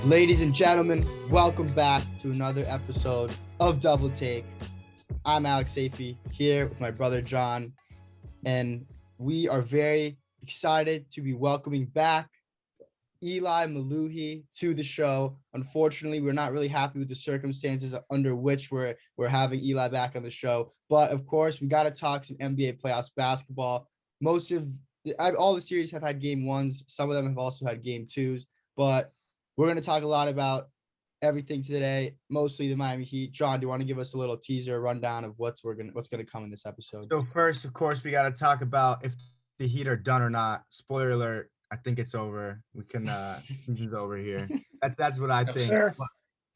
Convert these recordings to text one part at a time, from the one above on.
Ladies and gentlemen, welcome back to another episode of Double Take. I'm Alex Safey here with my brother John, and we are very excited to be welcoming back Eli Mallouhi to the show. Unfortunately, we're not really happy with the circumstances under which we're having Eli back on the show. But of course, we got to talk some NBA playoffs basketball. All the series have had game ones. Some of them have also had game twos. But we're going to talk a lot about everything today, mostly the Miami Heat. John, do you want to give us a little teaser rundown of what's going to come in this episode? So first, of course, we got to talk about if the Heat are done or not. Spoiler alert: I think it's over. We can season's over here. That's what I think. Sir.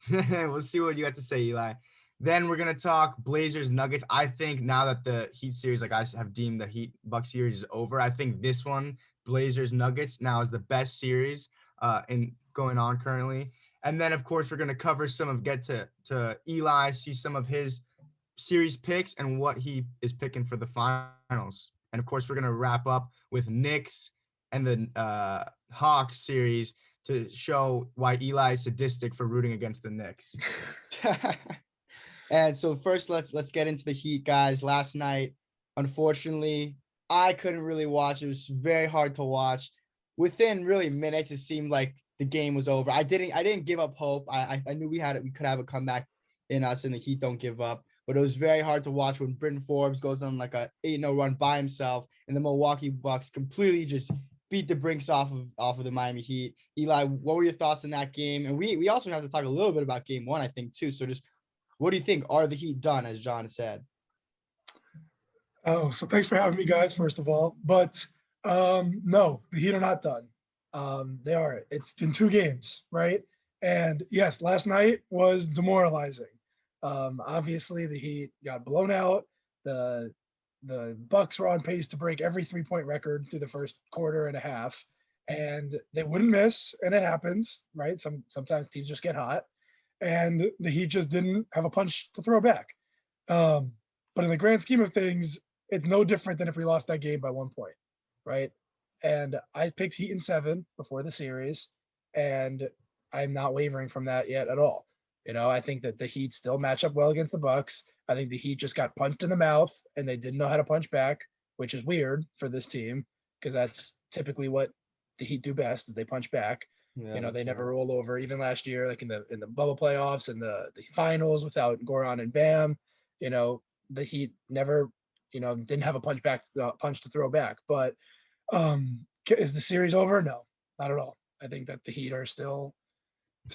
We'll see what you have to say, Eli. Then we're gonna talk Blazers Nuggets. I think now that the Heat series, like I have deemed the Heat Bucks series is over, I think this one, Blazers Nuggets, now is the best series in going on currently. And then of course we're gonna cover get to Eli, see some of his series picks and what he is picking for the finals. And of course we're gonna wrap up with Knicks and the Hawks series to show why Eli is sadistic for rooting against the Knicks. And so first, let's get into the Heat, guys. Last night, unfortunately, I couldn't really watch. It was very hard to watch. Within really minutes, it seemed like the game was over. I didn't give up hope. I knew we could have a comeback in us, and the Heat don't give up. But it was very hard to watch when Britton Forbes goes on like a 8-0 run by himself, and the Milwaukee Bucks completely just beat the brinks off of the Miami Heat. Eli, what were your thoughts in that game? And we also have to talk a little bit about game one, I think, too. So just what do you think? Are the Heat done, as John said? Oh, so thanks for having me, guys, first of all. But no, the Heat are not done. They are. It's been 2 games, right? And yes, last night was demoralizing. Obviously, the Heat got blown out. The Bucks were on pace to break every 3-point record through the first quarter and a half, and they wouldn't miss, and it happens, right? Sometimes teams just get hot, and the Heat just didn't have a punch to throw back. But in the grand scheme of things, it's no different than if we lost that game by 1 point, right? And I picked Heat in 7 before the series, and I'm not wavering from that yet at all. I think that the Heat still match up well against the Bucks. I think the Heat just got punched in the mouth, and they didn't know how to punch back, which is weird for this team because that's typically what the Heat do best is they punch back. Yeah, they never roll over. Even last year, like in the bubble playoffs and the finals without Goran and Bam, the Heat never, didn't have a punch to throw back. But is the series over? No, not at all. I think that the Heat are still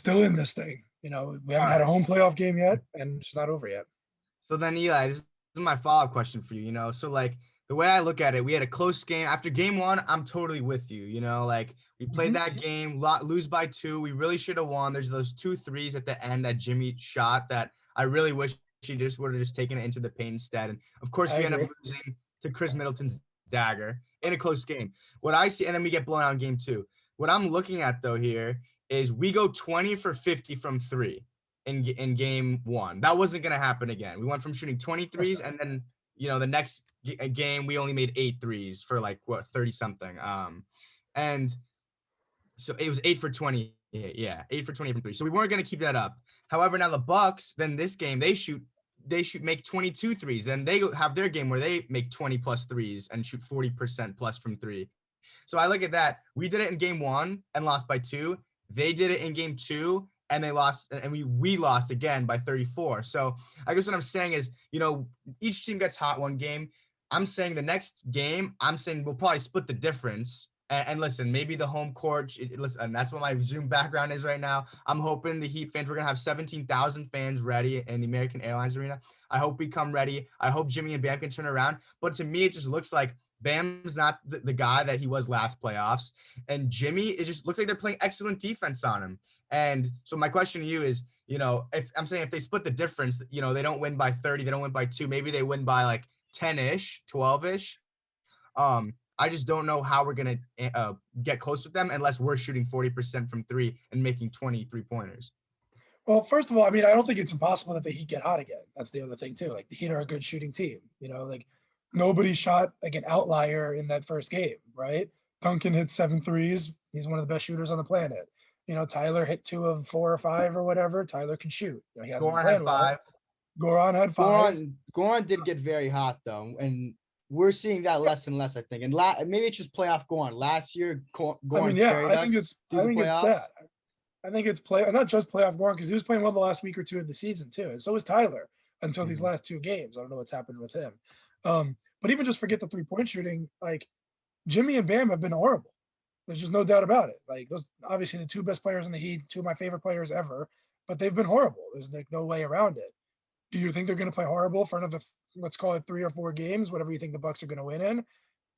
in this thing. We haven't had a home playoff game yet, and it's not over yet. So then, Eli, this is my follow-up question for you. So like the way I look at it, we had a close game after game 1. I'm totally with you. Like we played that game, lose by 2. We really should have won. There's those 2 threes at the end that Jimmy shot that I really wish he just would have just taken it into the paint instead. And of course, we end up losing to Chris Middleton's dagger in a close game. What I see, and then we get blown out in game 2. What I'm looking at though here is we go 20 for 50 from 3 in game 1. That wasn't going to happen again. We went from shooting 23s, and then, the next game, we only made 8 threes for 30 something. And so it was 8 for 20. Yeah, 8 for 20 from 3. So we weren't going to keep that up. However, now the Bucks, then this game, they make 22 threes. Then they have their game where they make 20 plus threes and shoot 40% plus from 3. So I look at that. We did it in game 1 and lost by 2. They did it in game 2 and they lost, and we lost again by 34. So I guess what I'm saying is, each team gets hot one game. I'm saying the next game, we'll probably split the difference. And listen, maybe the home court, listen, that's what my Zoom background is right now. I'm hoping the Heat fans, we're going to have 17,000 fans ready in the American Airlines Arena. I hope we come ready. I hope Jimmy and Bam can turn around. But to me, it just looks like Bam's not the guy that he was last playoffs. And Jimmy, it just looks like they're playing excellent defense on him. And so my question to you is, if they split the difference, they don't win by 30, they don't win by 2, maybe they win by 10-ish, 12-ish. I just don't know how we're going to get close with them unless we're shooting 40% from 3 and making 23 pointers. Well, first of all, I don't think it's impossible that the Heat get hot again. That's the other thing too. The Heat are a good shooting team, nobody shot an outlier in that first game, right? Duncan hit 7 threes. He's one of the best shooters on the planet. Tyler hit 2 of 4 or 5 or whatever. Tyler can shoot. He hasn't been Goran had playing well. 5. Goran had 5. Goran did get very hot though, and we're seeing that less and less, I think. And maybe it's just playoff Goran. Last year, Goran carried us through the playoffs. That. I think it's not just playoff Goran, because he was playing well the last week or two of the season too, and so was Tyler until these last 2 games. I don't know what's happened with him. But even just forget the 3-point shooting. Like Jimmy and Bam have been horrible. There's just no doubt about it. Like those, obviously the 2 best players in the Heat, 2 of my favorite players ever, but they've been horrible. There's like no way around it. Do you think they're going to play horrible for another, let's call it 3 or 4 games, whatever you think the Bucks are going to win in?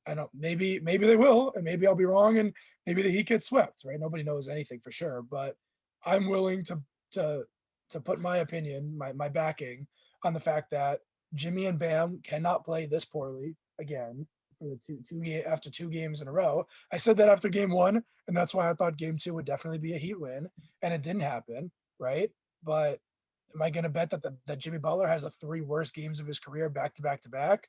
I don't. Maybe they will, and maybe I'll be wrong, and maybe the Heat get swept. Right? Nobody knows anything for sure, but I'm willing to put my opinion, my backing on the fact that Jimmy and Bam cannot play this poorly again for the after 2 games in a row. I said that after game 1, and that's why I thought game 2 would definitely be a Heat win, and it didn't happen, right? But am I going to bet that Jimmy Butler has the 3 worst games of his career back to back to back?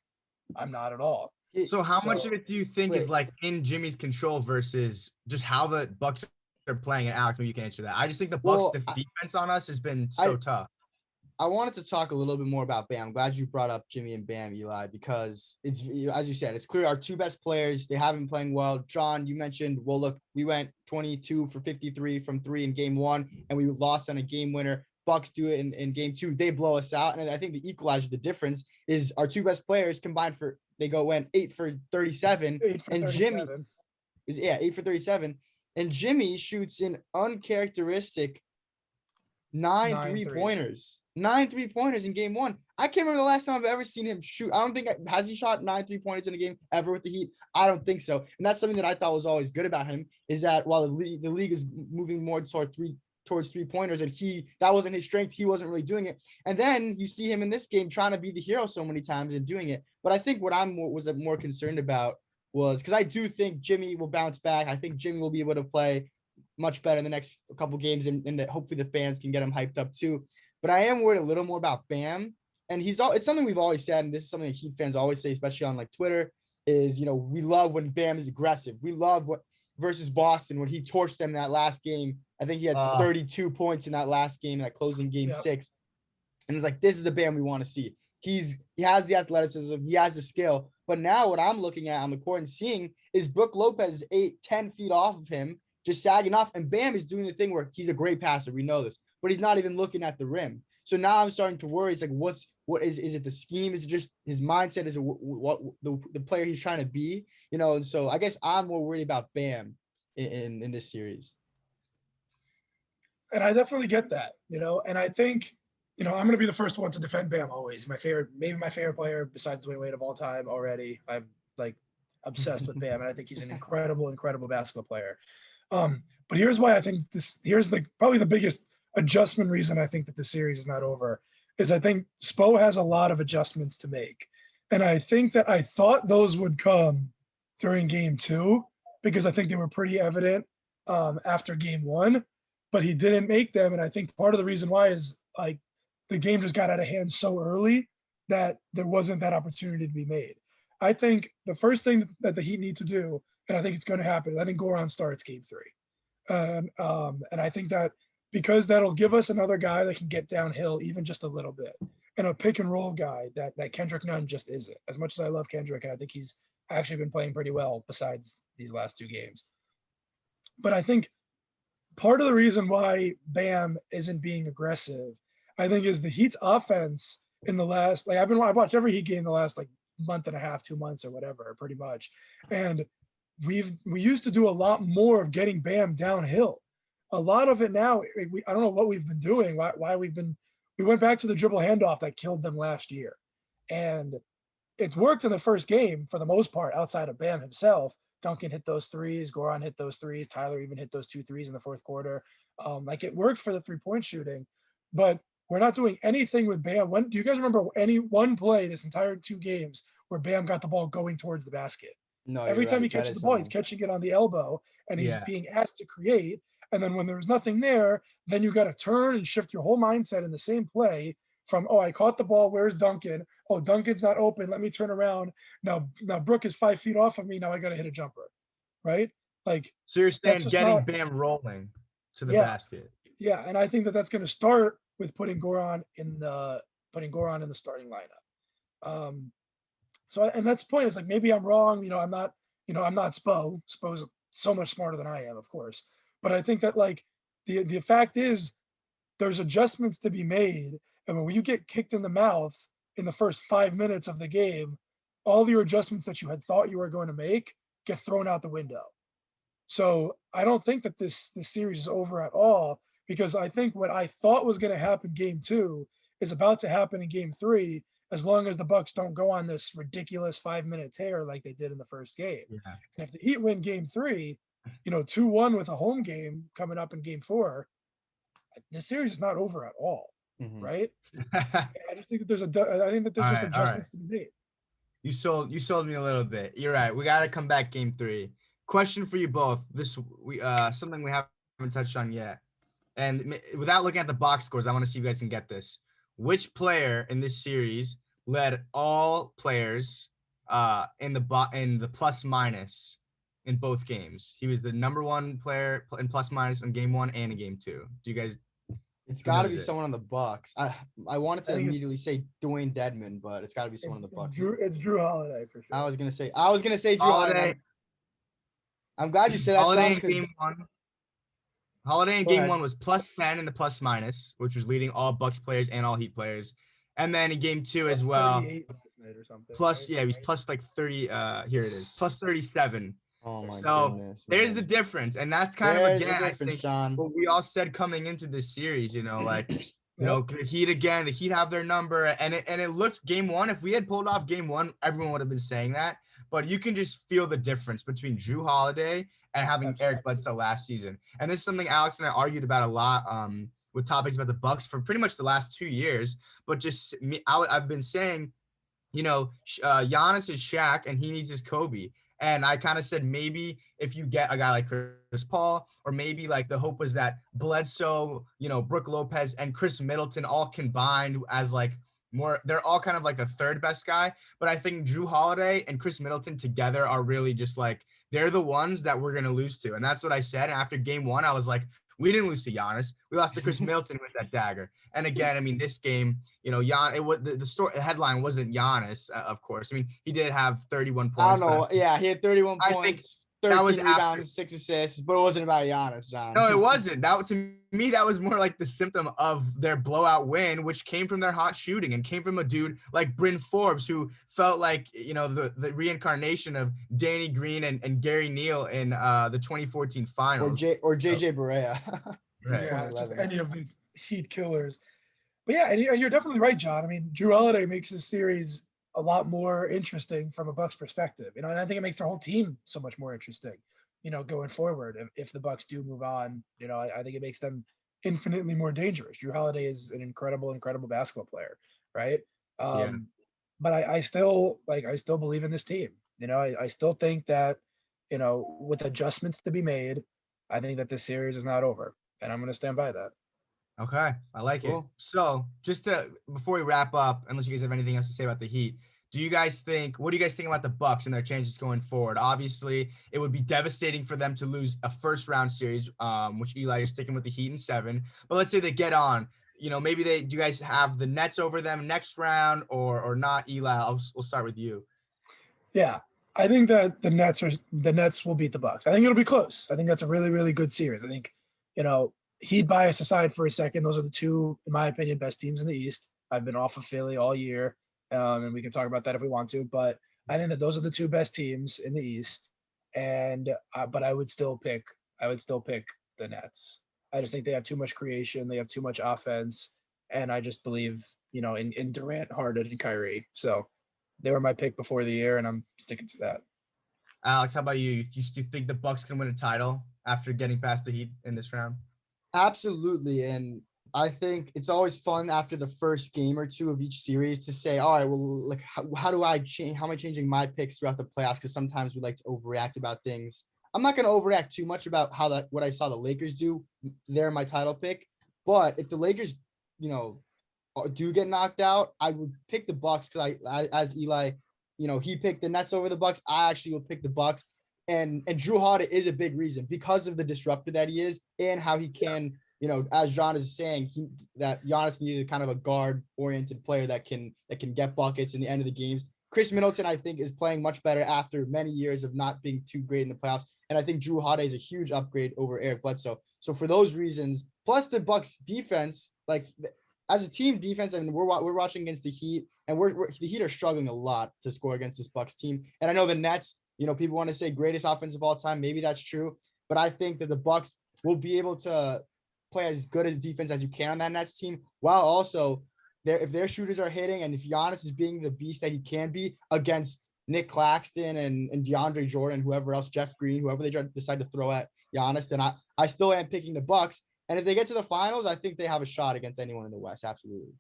I'm not at all. So how much of it do you think is like in Jimmy's control versus just how the Bucks are playing? And Alex, maybe you can answer that. I just think the Bucks defense on us has been so tough. I wanted to talk a little bit more about Bam. I'm glad you brought up Jimmy and Bam, Eli, because it's, as you said, it's clear our 2 best players, they haven't been playing well. John, you mentioned, well, look, we went 22 for 53 from 3 in game 1, and we lost on a game winner. Bucks do it in game 2. They blow us out. And I think the equalizer, the difference is our 2 best players combined went 8 for 37. 8 for and 37. Jimmy is 8 for 37. And Jimmy shoots in uncharacteristic 9 3-pointers. 9 3-pointers in game 1. I can't remember the last time I've ever seen him shoot. I don't think has he shot 9 3-pointers in a game ever with the Heat? I don't think so. And that's something that I thought was always good about him, is that while the league is moving more towards 3-pointers, and that wasn't his strength, he wasn't really doing it. And then you see him in this game trying to be the hero so many times and doing it. But I think what was more concerned about was, because I do think Jimmy will bounce back. I think Jimmy will be able to play much better in the next couple games, and that hopefully the fans can get him hyped up too. But I am worried a little more about Bam. And it's something we've always said, and this is something that Heat fans always say, especially on like Twitter, is, we love when Bam is aggressive. We love versus Boston when he torched them that last game. I think he had 32 points in that last game, that closing game 6. And it's like, this is the Bam we want to see. He has the athleticism, he has the skill. But now what I'm looking at on the court and seeing is Brook Lopez 8-10 feet off of him, just sagging off, and Bam is doing the thing where he's a great passer. We know this, but he's not even looking at the rim. So now I'm starting to worry. It's like, what is it the scheme? Is it just his mindset? Is it what the player he's trying to be? And so I guess I'm more worried about Bam in this series. And I definitely get that, and I think, I'm going to be the first one to defend Bam always. Maybe my favorite player besides Dwayne Wade of all time already. I'm like obsessed with Bam, and I think he's an incredible, incredible basketball player. But here's why I think here's probably the biggest adjustment reason I think that the series is not over, is I think Spo has a lot of adjustments to make. And I think that I thought those would come during game 2, because I think they were pretty evident after game 1, but he didn't make them. And I think part of the reason why is like the game just got out of hand so early that there wasn't that opportunity to be made. I think the first thing that the Heat need to do, and I think it's going to happen, I think Goran starts game 3. And I think that because that'll give us another guy that can get downhill even just a little bit, and a pick and roll guy that Kendrick Nunn just isn't. As much as I love Kendrick, and I think he's actually been playing pretty well besides these last 2 games. But I think part of the reason why Bam isn't being aggressive, I think, is the Heat's offense in the last, I've watched every Heat game the last month and a half, 2 months or whatever, pretty much. And we used to do a lot more of getting Bam downhill. A lot of it now, I don't know what we've been doing, why we went back to the dribble handoff that killed them last year. And it worked in the first game for the most part, outside of Bam himself. Duncan hit those threes, Goran hit those threes, Tyler even hit those 2 threes in the fourth quarter. It worked for the 3-point shooting, but we're not doing anything with Bam. Do you guys remember any one play this entire 2 games where Bam got the ball going towards the basket? No, every time he catches the ball, he's catching it on the elbow, and he's being asked to create. And then when there's nothing there, then you got to turn and shift your whole mindset in the same play from, I caught the ball, where's Duncan? Oh, Duncan's not open, let me turn around. Now Brook is 5 feet off of me, now I got to hit a jumper, right? So you're saying getting Bam rolling. to the Yeah. basket. Yeah, and I think that that's going to start with putting Goran in the starting lineup. So and that's the point. Is like maybe I'm wrong. I'm not. I'm not Spo. Spo's so much smarter than I am, of course. But I think that like the fact is there's adjustments to be made, and when you get kicked in the mouth in the first 5 minutes of the game, all your adjustments that you had thought you were going to make get thrown out the window. So I don't think that this series is over at all, because I think what I thought was going to happen game 2 is about to happen in game 3, as long as the Bucks don't go on this ridiculous 5-minute tear like they did in the first game. Yeah. And if the Heat win game 3, 2-1 with a home game coming up in game 4, this series is not over at all, right? I just think that I think that there's just adjustments to be made. You sold me a little bit. You're right. We got to come back game 3. Question for you both. Something we haven't touched on yet. And without looking at the box scores, I want to see if you guys can get this. Which player in this series led all players in the plus minus in both games? He was the number 1 player in plus minus in game 1 and in game 2. Do you guys? It's got to be someone on the Bucks. I wanted to immediately say Dwayne Dedmon, but it's got to be someone on the Bucks. It's Drew Holiday for sure. I was gonna say Drew Holiday. I'm glad you said that. Holiday in game 1. Holiday in game 1 was plus 10 in the plus minus, which was leading all Bucks players and all Heat players. And then in game 2 as well. Or something, plus, right? Yeah, he was plus like 30. Here it is, plus 37. Oh my goodness. There's the difference, and that's kind of again the difference, John. What we all said coming into this series. The Heat again. The Heat have their number, and it looked game 1. If we had pulled off game 1, everyone would have been saying that. But you can just feel the difference between Drew Holiday and having Eric Bledsoe last season. And this is something Alex and I argued about a lot with topics about the Bucks for pretty much the last 2 years. But just I've been saying, Giannis is Shaq and he needs his Kobe. And I kind of said maybe if you get a guy like Chris Paul, or maybe like the hope was that Bledsoe, Brook Lopez and Chris Middleton all combined as like more, they're all kind of like the third best guy. But I think Drew Holiday and Chris Middleton together are really just like, they're the ones that we're going to lose to. And that's what I said. And after game 1, I was like, we didn't lose to Giannis. We lost to Chris Middleton with that dagger. And again, I mean, this game, the headline wasn't Giannis, of course. I mean, he did have 31 points. I don't know. Yeah, he had 31 points. 13 rebounds, 6 assists, but it wasn't about Giannis, John. No, it wasn't. To me, that was more like the symptom of their blowout win, which came from their hot shooting and came from a dude like Bryn Forbes, who felt like, the reincarnation of Danny Green and Gary Neal in the 2014 finals. Or JJ Barea. Right. Yeah, just any of the Heat killers. But yeah, and you're definitely right, John. I mean, Drew Holiday makes this series a lot more interesting from a Bucks perspective, and I think it makes their whole team so much more interesting, going forward. If the Bucks do move on, I think it makes them infinitely more dangerous. Drew Holiday is an incredible basketball player, right? But I still believe in this team. I still think that, with adjustments to be made, I think that this series is not over, and I'm going to stand by that. Okay, I like it. So just before we wrap up, unless you guys have anything else to say about the Heat, what do you guys think about the Bucks and their changes going forward? Obviously, it would be devastating for them to lose a first round series, which Eli is sticking with the Heat in 7. But let's say they get on, maybe do you guys have the Nets over them next round or not? Eli, we'll start with you. Yeah, I think that the Nets will beat the Bucks. I think it'll be close. I think that's a really, really good series. I think, Heat bias aside for a second, those are the two, in my opinion, best teams in the East. I've been off of Philly all year, and we can talk about that if we want to. But I think that those are the two best teams in the East. And but I would still pick the Nets. I just think they have too much creation, they have too much offense, and I just believe in Durant, Harden, and Kyrie. So they were my pick before the year, and I'm sticking to that. Alex, how about you? Do you think the Bucks can win a title after getting past the Heat in this round? Absolutely. And I think it's always fun after the first game or two of each series to say, all right, well, like, how do I change? How am I changing my picks throughout the playoffs? Because sometimes we like to overreact about things. I'm not going to overreact too much about what I saw the Lakers do there in my title pick. But if the Lakers, do get knocked out, I would pick the Bucks because as Eli, he picked the Nets over the Bucks. I actually will pick the Bucks. And Drew Holiday is a big reason because of the disruptor that he is and how he can, as John is saying, that Giannis needed kind of a guard-oriented player that can get buckets in the end of the games. Chris Middleton, I think, is playing much better after many years of not being too great in the playoffs. And I think Drew Holiday is a huge upgrade over Eric Bledsoe. So for those reasons, plus the Bucks defense, like as a team defense, I mean, we're watching against the Heat, and the Heat are struggling a lot to score against this Bucks team. And I know the Nets, people want to say greatest offense of all time. Maybe that's true, but I think that the Bucks will be able to play as good as defense as you can on that Nets team, while also if their shooters are hitting and if Giannis is being the beast that he can be against Nick Claxton and DeAndre Jordan, whoever else, Jeff Green, whoever they decide to throw at Giannis, then I still am picking the Bucks. And if they get to the finals, I think they have a shot against anyone in the West. Absolutely.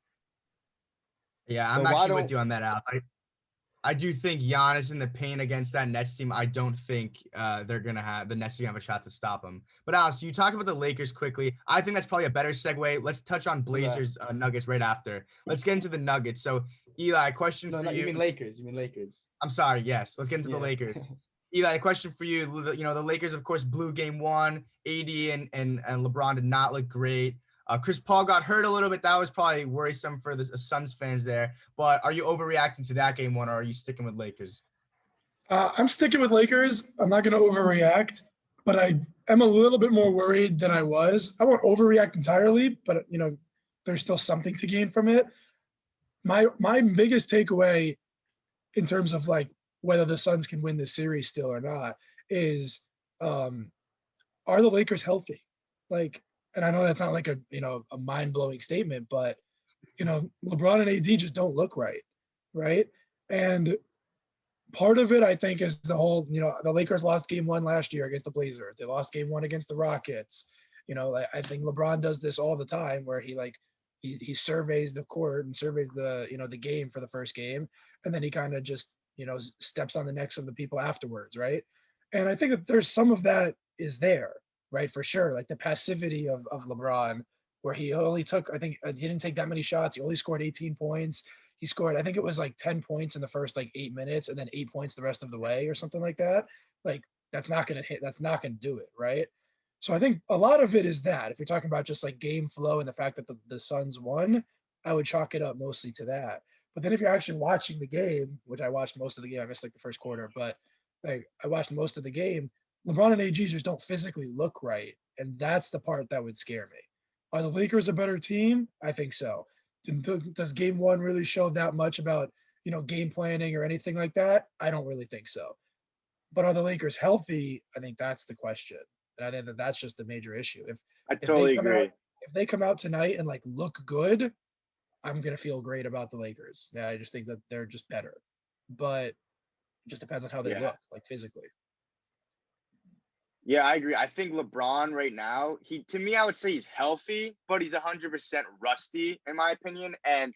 Yeah, I'm actually with you on that, Al. I do think Giannis in the paint against that Nets team, I don't think the Nets team have a shot to stop him. But Alice, you talk about the Lakers quickly. I think that's probably a better segue. Let's touch on Blazers Nuggets right after. Let's get into the Nuggets. So Eli, question for you. You mean Lakers. You mean Lakers. I'm sorry. Yes. Let's get into the Lakers. Eli, a question for you. The Lakers, of course, blew game one. AD and LeBron did not look great. Chris Paul got hurt a little bit. That was probably worrisome for the Suns fans there. But are you overreacting to that game one, or are you sticking with Lakers? I'm sticking with Lakers. I'm not going to overreact, but I am a little bit more worried than I was. I won't overreact entirely, but there's still something to gain from it. My biggest takeaway in terms of like whether the Suns can win this series still or not is, are the Lakers healthy? And I know that's not like a mind-blowing statement, but LeBron and AD just don't look right? And part of it, I think, is the whole, the Lakers lost game one last year against the Blazers. They lost game one against the Rockets. I think LeBron does this all the time where he surveys the court and surveys the game for the first game, and then he kind of just steps on the necks of the people afterwards, right? And I think that there's some of that is there. Right, for sure. Like the passivity of LeBron, where he only took, I think he didn't take that many shots. He only scored 18 points. He scored, I think it was like 10 points in the first 8 minutes and then 8 points the rest of the way or something like that. Like that's not going to hit. That's not going to do it. Right. So I think a lot of it is that if you're talking about just like game flow and the fact that the Suns won, I would chalk it up mostly to that. But then if you're actually watching the game, which I watched most of the game, I missed like the first quarter, but I watched most of the game. LeBron and AG just don't physically look right. And that's the part that would scare me. Are the Lakers a better team? I think so. Does game one really show that much about, game planning or anything like that? I don't really think so. But are the Lakers healthy? I think that's the question. And I think that's just the major issue. I totally agree. If they come out tonight and look good, I'm going to feel great about the Lakers. Yeah, I just think that they're just better. But it just depends on how they look, physically. Yeah, I agree. I think LeBron right now, to me, I would say he's healthy, but he's 100% rusty, in my opinion. And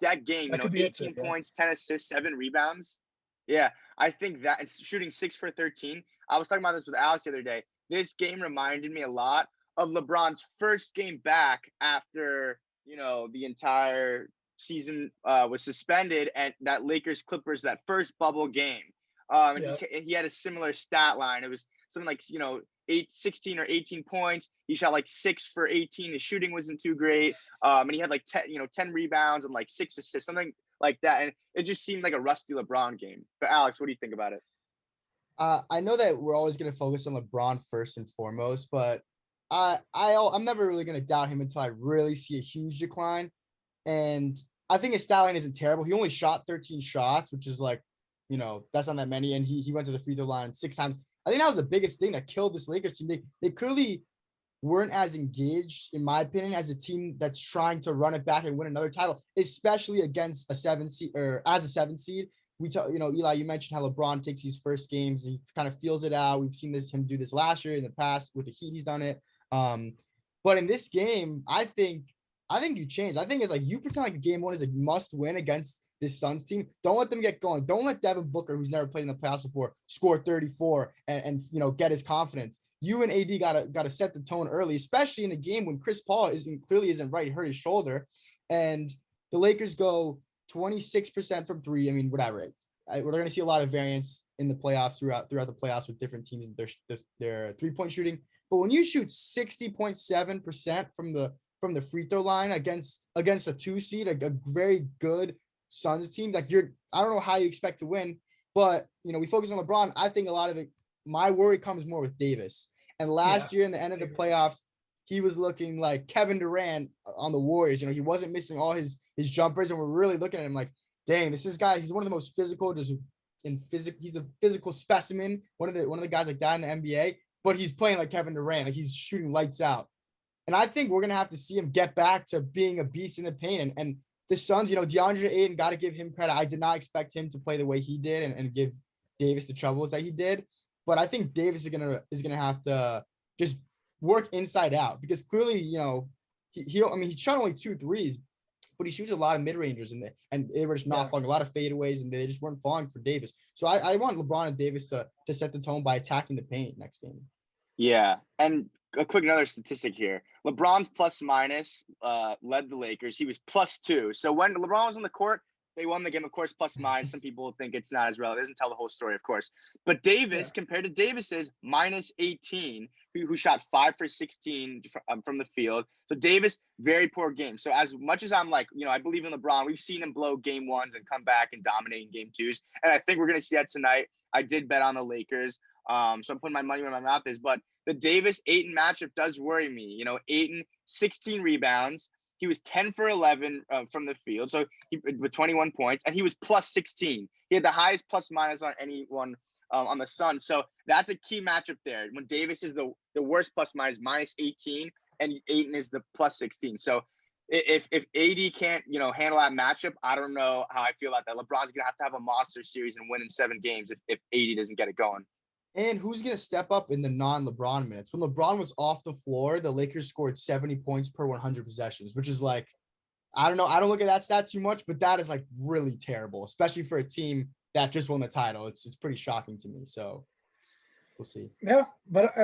that game, 18 points, 10 assists, 7 rebounds. Yeah, I think that, and shooting 6 for 13. I was talking about this with Alex the other day. This game reminded me a lot of LeBron's first game back after, the entire season was suspended, and that Lakers-Clippers, that first bubble game. And he had a similar stat line. It was something like 16 or 18 points. He shot 6 for 18. His shooting wasn't too great. And he had 10 rebounds and 6 assists, something like that. And it just seemed like a rusty LeBron game. But Alex, what do you think about it? I know that we're always going to focus on LeBron first and foremost, but I'm never really going to doubt him until I really see a huge decline. And I think his stat line isn't terrible. He only shot 13 shots, which is that's not that many. And he went to the free throw line 6 times. I think that was the biggest thing that killed this Lakers team. They clearly weren't as engaged, in my opinion, as a team that's trying to run it back and win another title, especially against a 7 seed or as a 7 seed. Eli, you mentioned how LeBron takes these first games. He kind of feels it out. We've seen him do this last year in the past with the Heat. He's done it. But in this game, I think you changed. I think it's you pretend like game one is a must win against this Suns team. Don't let them get going. Don't let Devin Booker, who's never played in the playoffs before, score 34 and get his confidence. You and AD gotta set the tone early, especially in a game when Chris Paul clearly isn't right. He hurt his shoulder, and the Lakers go 26% from 3. I mean, whatever. we're going to see a lot of variance in the playoffs throughout the playoffs with different teams and their 3-point shooting. But when you shoot 60.7% from the free throw line against a 2 seed, a very good Suns team, like I don't know how you expect to win, but we focus on LeBron. I think a lot of it, my worry comes more with Davis. And last year in the end of the playoffs, he was looking like Kevin Durant on the Warriors. He wasn't missing all his jumpers, and we're really looking at him like, dang, this is guy. He's one of the most physical, he's a physical specimen. One of the guys like that in the NBA, but he's playing like Kevin Durant, like he's shooting lights out. And I think we're gonna have to see him get back to being a beast in the paint. And the Suns, DeAndre Ayton, got to give him credit. I did not expect him to play the way he did and give Davis the troubles that he did. But I think Davis is gonna have to just work inside out, because clearly, he shot only 2 threes, but he shoots a lot of mid-rangers and they were just not falling, a lot of fadeaways, and they just weren't falling for Davis. So I want LeBron and Davis to set the tone by attacking the paint next game. Yeah. And another statistic here. LeBron's plus minus led the Lakers. He was +2. So when LeBron was on the court, they won the game, of course, plus minus. Some people think it's not as relevant. It doesn't tell the whole story, of course. But Davis, compared to Davis's -18, who shot 5 for 16 from the field. So Davis, very poor game. So as much as I'm like, I believe in LeBron, we've seen him blow game 1s and come back and dominate in game 2s. And I think we're going to see that tonight. I did bet on the Lakers. So I'm putting my money where my mouth is. But the Davis-Ayton matchup does worry me. Ayton, 16 rebounds. He was 10 for 11 from the field, so with 21 points, and he was +16. He had the highest plus minus on anyone on the Suns. So that's a key matchup there. When Davis is the worst plus minus, -18, and Ayton is the +16. So if AD can't handle that matchup, I don't know how I feel about that. LeBron's gonna have to have a monster series and win in 7 games if AD doesn't get it going. And who's going to step up in the non-LeBron minutes? When LeBron was off the floor, the Lakers scored 70 points per 100 possessions, which is like, I don't know. I don't look at that stat too much, but that is like really terrible, especially for a team that just won the title. It's pretty shocking to me. So we'll see. Yeah, but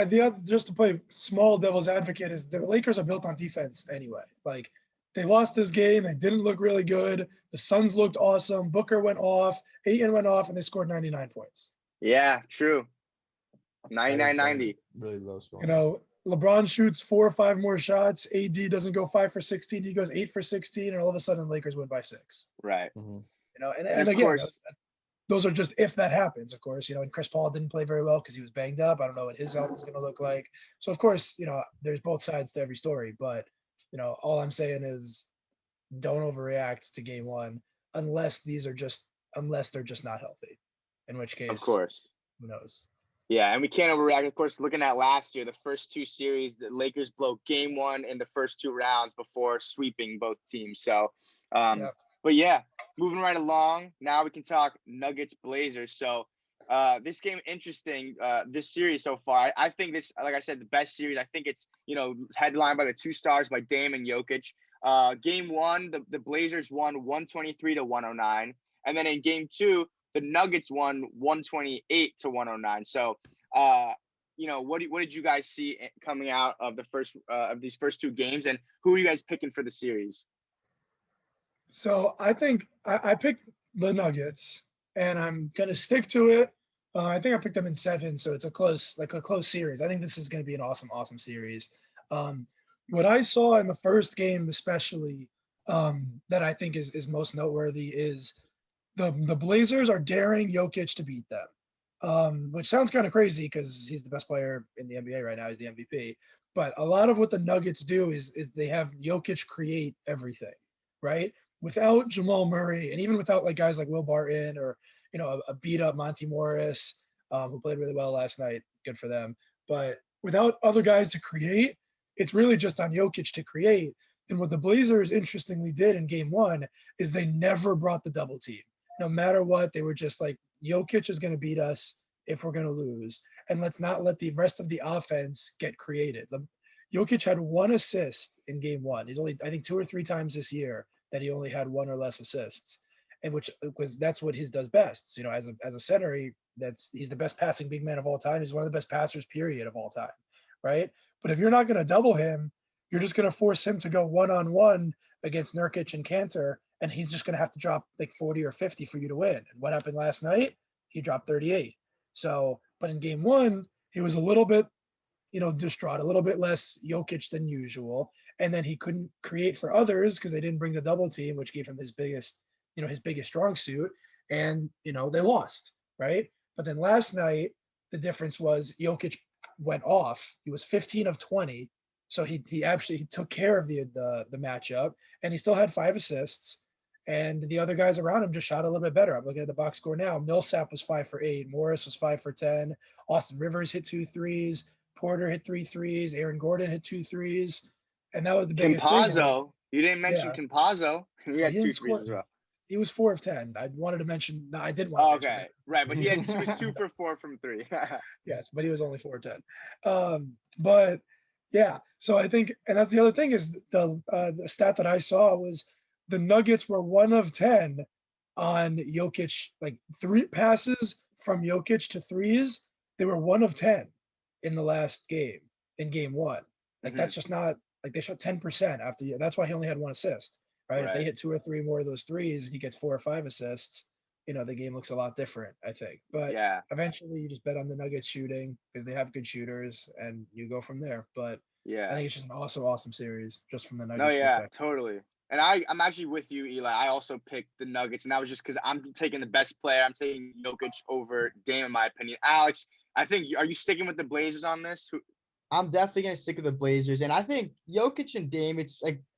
just to play small devil's advocate, is the Lakers are built on defense anyway. Like, they lost this game. They didn't look really good. The Suns looked awesome. Booker went off. Ayton went off, and they scored 99 points. Yeah, true. 99-90. Really low score. LeBron shoots 4 or 5 more shots. AD doesn't go 5 for 16. He goes 8 for 16, and all of a sudden, the Lakers win by 6. Right. And again, course, those are just if that happens, of course. And Chris Paul didn't play very well because he was banged up. I don't know what his health is going to look like. So, of course, there's both sides to every story. But, all I'm saying is don't overreact to game 1 unless they're just not healthy, in which case, of course, who knows? Yeah, and we can't overreact. Of course, looking at last year, the first 2 series, the Lakers blow game 1 in the first 2 rounds before sweeping both teams. So, but yeah, moving right along. Now we can talk Nuggets Blazers. So, this game interesting. This series so far, I think this, like I said, the best series. I think it's headlined by the 2 stars by Dame and Jokic. Game 1, the Blazers won 123-109, and then in game 2. The Nuggets won 128-109. So, what did you guys see coming out of the first of these first 2 games, and who are you guys picking for the series? So I think I picked the Nuggets, and I'm gonna stick to it. I think I picked them in 7, so it's a close series. I think this is gonna be an awesome series. What I saw in the first game, especially, that I think is most noteworthy is the Blazers are daring Jokic to beat them, which sounds kind of crazy because he's the best player in the NBA right now. He's the MVP. But a lot of what the Nuggets do is they have Jokic create everything, right? Without Jamal Murray, and even without guys like Will Barton or a beat up Monty Morris, who played really well last night. Good for them. But without other guys to create, it's really just on Jokic to create. And what the Blazers interestingly did in game 1 is they never brought the double team. No matter what, they were just like, Jokic is going to beat us if we're going to lose. And let's not let the rest of the offense get created. Jokic had 1 assist in game 1. He's only, I think, 2 or 3 times this year that he only had 1 or less assists. And that's what his does best. As a center, he's the best passing big man of all time. He's one of the best passers, period, of all time. Right. But if you're not going to double him, you're just going to force him to go 1-on-1 against Nurkic and Kanter and he's just going to have to drop like 40 or 50 for you to win. And what happened last night? He dropped 38. So, but in game one, he was a little bit, distraught, a little bit less Jokic than usual. And then he couldn't create for others because they didn't bring the double team, which gave him his biggest strong suit. And, they lost, right? But then last night, the difference was Jokic went off. He was 15 of 20. So he actually took care of the matchup, and he still had 5 assists. And the other guys around him just shot a little bit better. I'm looking at the box score now. Millsap was 5 for 8. Morris was 5 for 10. Austin Rivers hit 2 threes. Porter hit 3 threes. Aaron Gordon hit 2 threes. And that was the biggest thing. Campazzo. You didn't mention Campazzo. He had 2 threes as well. He was 4 of 10. I wanted to mention. No, I didn't want to mention that. Right, but he was 2 for 4 from 3. Yes, but he was only 4 of 10. But yeah, so I think, and that's the other thing is the stat that I saw was the Nuggets were 1 of 10 on Jokic, like 3 passes from Jokic to threes. They were 1 of 10 in the last game, in game 1. Like that's just not, like they shot 10% after you. That's why he only had 1 assist, right? If they hit 2 or 3 more of those threes and he gets 4 or 5 assists, the game looks a lot different, I think. But eventually you just bet on the Nuggets shooting because they have good shooters and you go from there. But I think it's just an awesome series just from the Nuggets perspective. Totally. And I'm actually with you, Eli. I also picked the Nuggets, and that was just because I'm taking the best player. I'm taking Jokic over Dame, in my opinion. Alex, are you sticking with the Blazers on this? I'm definitely going to stick with the Blazers. And I think Jokic and Dame,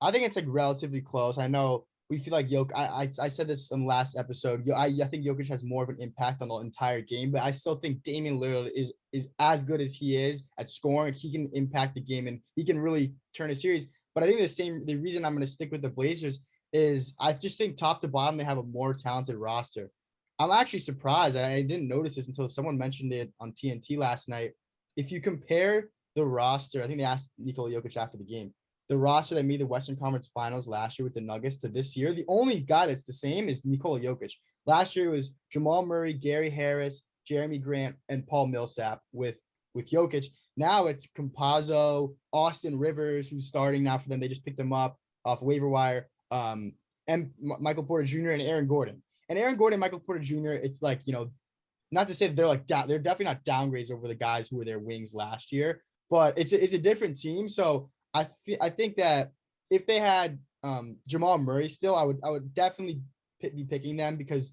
I think it's relatively close. I know we feel like Jokic, I said this in the last episode. I think Jokic has more of an impact on the entire game, but I still think Damian Lillard is as good as he is at scoring. He can impact the game and he can really turn a series. But I think the reason I'm going to stick with the Blazers is I just think top to bottom, they have a more talented roster. I'm actually surprised. I didn't notice this until someone mentioned it on TNT last night. If you compare the roster, I think they asked Nikola Jokic after the game, the roster that made the Western Conference Finals last year with the Nuggets to this year, the only guy that's the same is Nikola Jokic. Last year it was Jamal Murray, Gary Harris, Jeremy Grant, and Paul Millsap with Jokic. Now it's Campazzo, Austin Rivers, who's starting now for them. They just picked him up off waiver wire, and Michael Porter Jr. and Aaron Gordon. And Aaron Gordon and Michael Porter Jr., it's like, not to say that they're definitely not downgrades over the guys who were their wings last year, but it's a different team. So I think that if they had Jamal Murray still, I would definitely be picking them because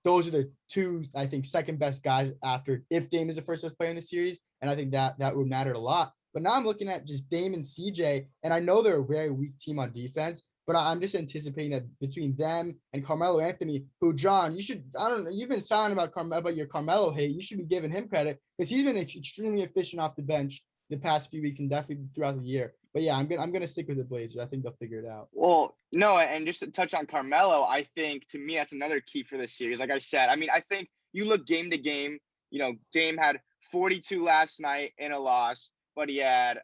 those are the 2, I think, second best guys after if Dame is the first best player in the series. And I think that would matter a lot. But now I'm looking at just Dame and CJ, and I know they're a very weak team on defense, but I'm just anticipating that between them and Carmelo Anthony, who, John, you've been silent about your Carmelo hate. You should be giving him credit because he's been extremely efficient off the bench the past few weeks and definitely throughout the year. But yeah, I'm gonna stick with the Blazers. I think they'll figure it out. Well, no, and just to touch on Carmelo, I think to me that's another key for this series. Like I said, I think you look game to game. Dame had 42 last night in a loss, but he had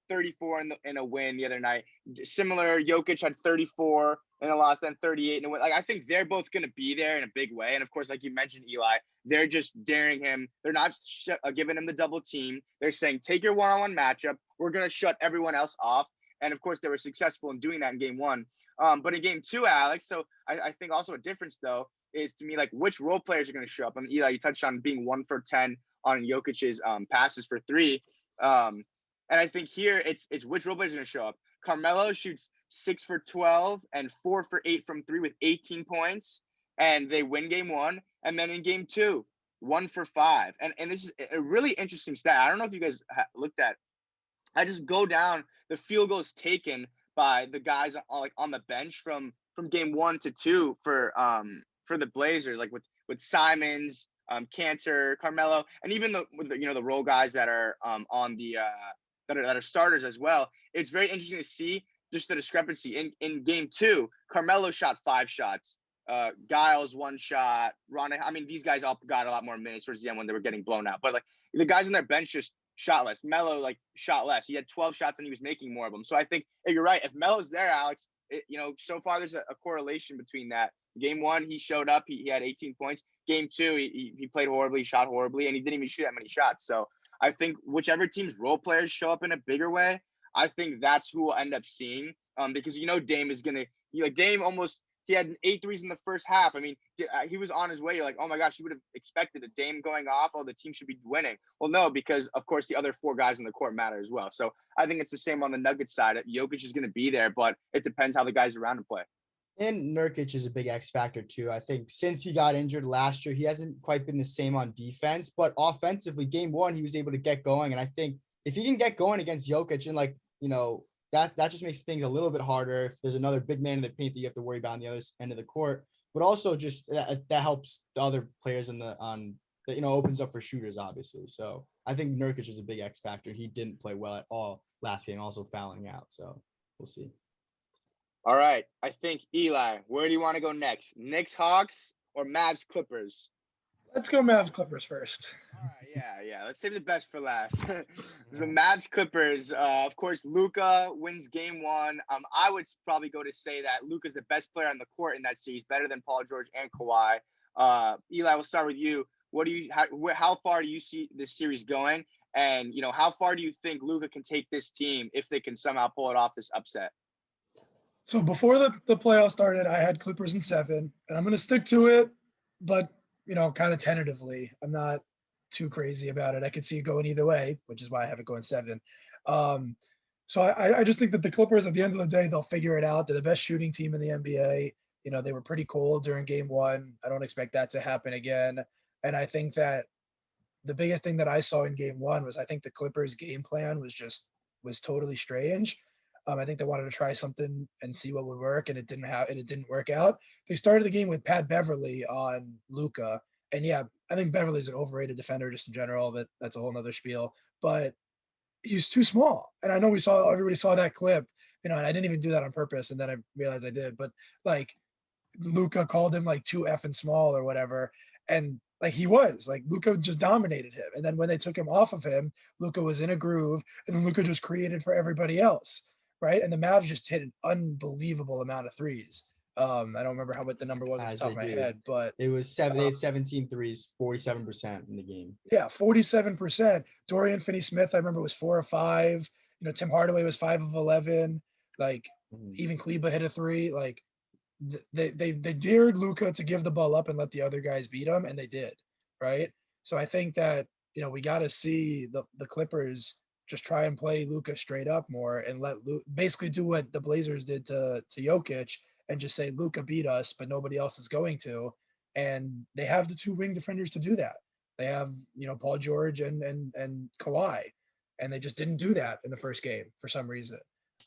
34 in a win the other night. Similar, Jokic had 34 in a loss, then 38 in a win. Like I think they're both going to be there in a big way. And of course, like you mentioned, Eli, they're just daring him. They're not giving him the double team. They're saying, take your one-on-one matchup. We're going to shut everyone else off. And of course, they were successful in doing that in game 1. But in game 2, Alex, so I think also a difference, though, is to me, like, which role players are going to show up. And Eli, you touched on being 1 for 10 on Jokic's passes for 3. And I think here it's which role players are going to show up. Carmelo shoots 6 for 12 and 4 for 8 from 3 with 18 points, and they win game 1. And then in game 2, 1 for 5. And this is a really interesting stat. I don't know if you guys looked at. I just go down the field goals taken by the guys on the bench from game 1 to 2 for the Blazers, like with Simons, Cantor, Carmelo, and even the role guys that are on the that are starters as well. It's very interesting to see just the discrepancy. In game 2, Carmelo shot 5 shots. Giles 1 shot. Ron, these guys all got a lot more minutes towards the end when they were getting blown out. But like the guys on their bench just shot less. Melo shot less. He had 12 shots and he was making more of them. So I think you're right. If Melo's there, Alex, so far there's a correlation between that. Game 1, he showed up. He had 18 points. Game 2, he played horribly, shot horribly, and he didn't even shoot that many shots. So I think whichever team's role players show up in a bigger way, I think that's who we'll end up seeing. Because Dame is gonna Dame almost he had 8 threes in the first half. I mean, he was on his way. You're like, oh my gosh, you would have expected a Dame going off. Oh, the team should be winning. Well, no, because of course the other 4 guys on the court matter as well. So I think it's the same on the Nuggets side. Jokic is going to be there, but it depends how the guys around him play. And Nurkic is a big X factor too. I think since he got injured last year, he hasn't quite been the same on defense, but offensively, game 1, he was able to get going. And I think if he can get going against Jokic and that just makes things a little bit harder. If there's another big man in the paint that you have to worry about on the other end of the court, but also just that helps the other players opens up for shooters, obviously. So I think Nurkic is a big X factor. He didn't play well at all last game, also fouling out. So we'll see. All right. I think, Eli, where do you want to go next? Knicks-Hawks or Mavs-Clippers? Let's go Mavs-Clippers first. All right, yeah. Let's save the best for last. The Mavs-Clippers, of course, Luka wins game 1. I would probably go to say that Luka's the best player on the court in that series, better than Paul George and Kawhi. Eli, we'll start with you. How far do you see this series going? And, how far do you think Luka can take this team if they can somehow pull it off this upset? So before the playoffs started, I had Clippers in 7, and I'm going to stick to it, but, kind of tentatively. I'm not too crazy about it. I could see it going either way, which is why I have it going 7. So I just think that the Clippers, at the end of the day, they'll figure it out. They're the best shooting team in the NBA. They were pretty cold during game 1. I don't expect that to happen again. And I think that the biggest thing that I saw in game 1 was I think the Clippers game plan was totally strange. I think they wanted to try something and see what would work, and it didn't work out. They started the game with Pat Beverly on Luka, and yeah, I think Beverly's an overrated defender just in general, but that's a whole nother spiel. But he's too small, and I know everybody saw that clip, and I didn't even do that on purpose, and then I realized I did. But Luka called him too effing small or whatever, and Luka just dominated him. And then when they took him off of him, Luka was in a groove, and then Luka just created for everybody else. Right. And the Mavs just hit an unbelievable amount of threes. I don't remember what the number was off the top of my head, but it was 7. They had 17 threes, 47% in the game. Yeah, 47%. Dorian Finney-Smith, I remember, was 4 of 5. Tim Hardaway was 5 of 11. Even Kleba hit a 3. They dared Luka to give the ball up and let the other guys beat him, and they did. Right. So I think that we got to see the Clippers just try and play Luka straight up more and let basically do what the Blazers did to Jokic and just say, Luka beat us, but nobody else is going to. And they have the 2 wing defenders to do that. They have, Paul George and Kawhi, and they just didn't do that in the first game for some reason.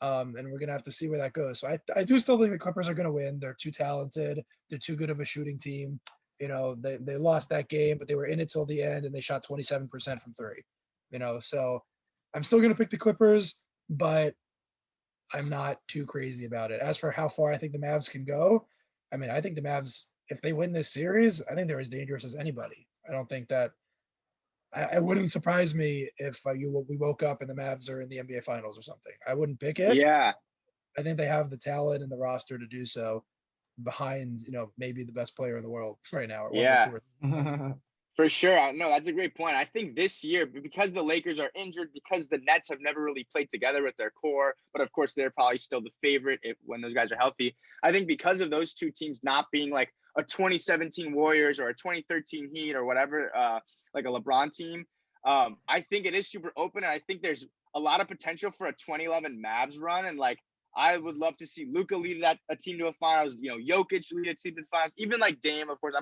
And we're going to have to see where that goes. So I do still think the Clippers are going to win. They're too talented. They're too good of a shooting team. They lost that game, but they were in it till the end, and they shot 27% from 3, so I'm still going to pick the Clippers, but I'm not too crazy about it. As for how far I think the Mavs can go, I think the Mavs, if they win this series, I think they're as dangerous as anybody. I don't think that I wouldn't surprise me if we woke up and the Mavs are in the NBA Finals or something. I wouldn't pick it. Yeah. I think they have the talent and the roster to do so behind, maybe the best player in the world right now. For sure. No, that's a great point. I think this year, because the Lakers are injured, because the Nets have never really played together with their core, but of course they're probably still the favorite when those guys are healthy. I think because of those 2 teams not being like a 2017 Warriors or a 2013 Heat or whatever, like a LeBron team, I think it is super open, and I think there's a lot of potential for a 2011 Mavs run. And I would love to see Luka lead a team to a finals, Jokic lead a team to the finals, even Dame. Of course,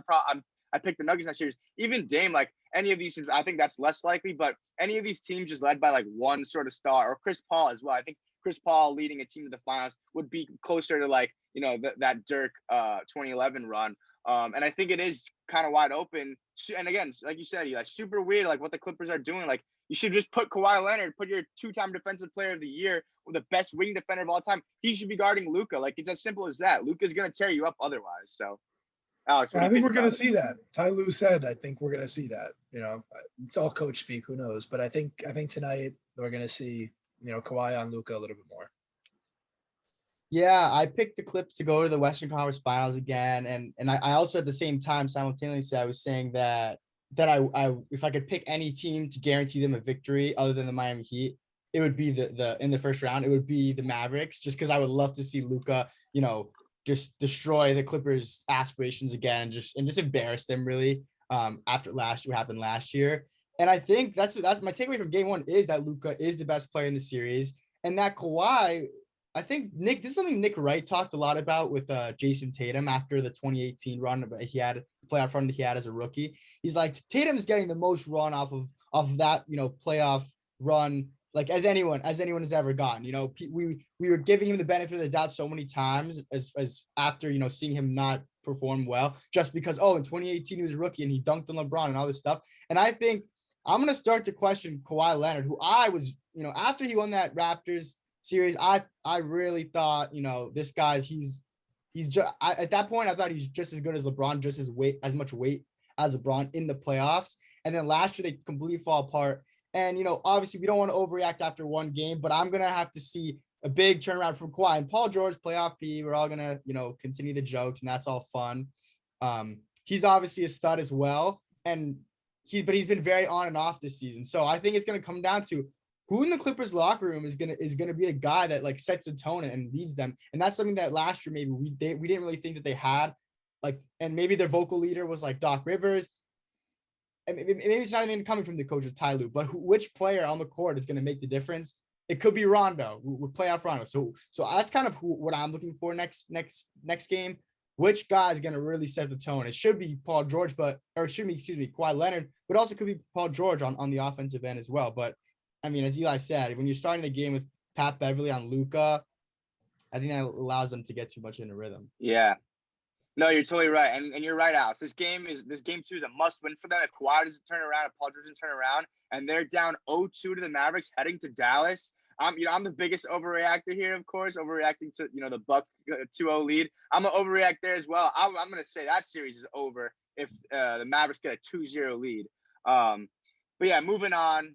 I picked the Nuggets in that series. Even Dame, any of these teams, I think that's less likely, but any of these teams just led by one sort of star, or Chris Paul as well. I think Chris Paul leading a team to the finals would be closer to that Dirk 2011 run. And I think it is kind of wide open. And again, like you said, super weird, what the Clippers are doing. You should just put Kawhi Leonard, put your 2-time defensive player of the year, or the best wing defender of all time. He should be guarding Luka. It's as simple as that. Luka's going to tear you up otherwise. So, Alex, I think we're going to see that. Ty Lue said, I think we're going to see that. It's all coach speak. Who knows? But I think tonight we're going to see, Kawhi on Luka a little bit more. Yeah, I picked the Clips to go to the Western Conference Finals again, and I also at the same time simultaneously I was saying that I if I could pick any team to guarantee them a victory other than the Miami Heat, it would be the in the first round. It would be the Mavericks, just because I would love to see Luka, just destroy the Clippers' aspirations again and just embarrass them really after what happened last year. And I think that's my takeaway from game one is that Luka is the best player in the series, and that Kawhi. I think this is something Nick Wright talked a lot about with Jason Tatum after the 2018 run he had playoff run that he had as a rookie. He's like, Tatum's getting the most run off of that, playoff run, like as anyone has ever gotten. We were giving him the benefit of the doubt so many times as after, seeing him not perform well, just because, in 2018 he was a rookie and he dunked on LeBron and all this stuff. And I think I'm going to start to question Kawhi Leonard, who I was, after he won that Raptors series, I really thought, this guy, he's just at that point I thought he's just as good as LeBron, just as much weight as LeBron in the playoffs. And then last year they completely fall apart. And obviously we don't want to overreact after one game, but I'm gonna have to see a big turnaround from Kawhi and Paul George, playoff P. We're all gonna continue the jokes, and that's all fun. He's obviously a stud as well, and he's been very on and off this season. So I think it's gonna come down to who in the Clippers locker room is gonna be a guy that like sets a tone and leads them. And that's something that last year maybe we didn't really think that they had. Like, and maybe their vocal leader was like Doc Rivers. And maybe it's not even coming from the coach of Ty Lue, but which player on the court is gonna make the difference? It could be Rondo. We'll playoff Rondo. So that's kind of what I'm looking for next game. Which guy is gonna really set the tone? It should be Paul George, Kawhi Leonard, but also could be Paul George on the offensive end as well. But I mean, as Eli said, when you're starting the game with Pat Beverly on Luka, I think that allows them to get too much in a rhythm. Yeah. No, you're totally right. And you're right, Alex. This game 2 is a must win for them. If Kawhi doesn't turn around, if Paul George doesn't turn around, and they're down 0-2 to the Mavericks heading to Dallas, I'm the biggest overreactor here, of course, overreacting to, the Buck 2-0 lead. I'm going to overreact there as well. I'm going to say that series is over if the Mavericks get a 2-0 lead. But yeah, moving on.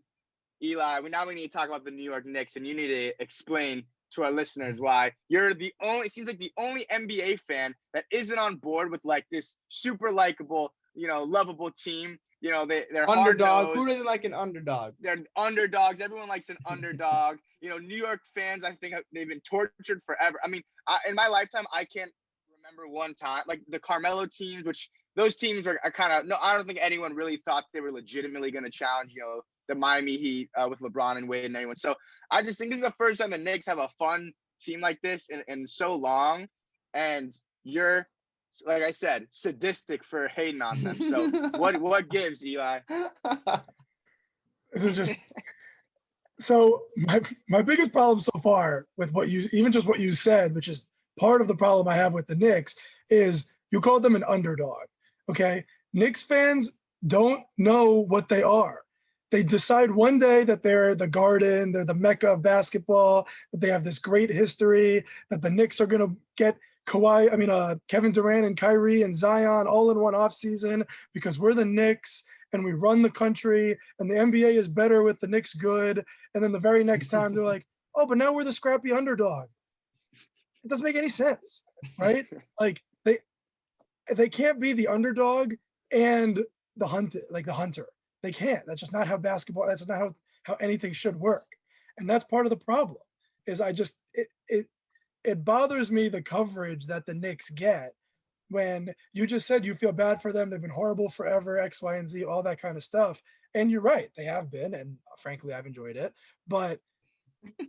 Eli, we need to talk about the New York Knicks, and you need to explain to our listeners why you're it seems like the only NBA fan that isn't on board with like this super likable, lovable team. They're underdog. Who doesn't like an underdog? They're underdogs. Everyone likes an underdog. New York fans, I think they've been tortured forever. I mean, in my lifetime, I can't remember one time like the Carmelo teams, which those teams are kind of I don't think anyone really thought they were legitimately going to challenge, the Miami Heat with LeBron and Wade and anyone. So I just think this is the first time the Knicks have a fun team like this in so long. And you're, like I said, sadistic for hating on them. So what gives, Eli? It was just so my biggest problem so far with what you said, which is part of the problem I have with the Knicks, is you called them an underdog. Okay. Knicks fans don't know what they are. They decide one day that they're the Garden, they're the Mecca of basketball, that they have this great history, that the Knicks are going to get Kevin Durant and Kyrie and Zion all in one offseason because we're the Knicks and we run the country and the NBA is better with the Knicks good. And then the very next time they're like, oh, but now we're the scrappy underdog. It doesn't make any sense, right? Like they can't be the underdog and the hunter. They can't. That's just not how basketball. That's not how anything should work. And that's part of the problem. Is it bothers me the coverage that the Knicks get when you just said you feel bad for them. They've been horrible forever. X, Y, and Z, all that kind of stuff. And you're right. They have been, and frankly, I've enjoyed it. But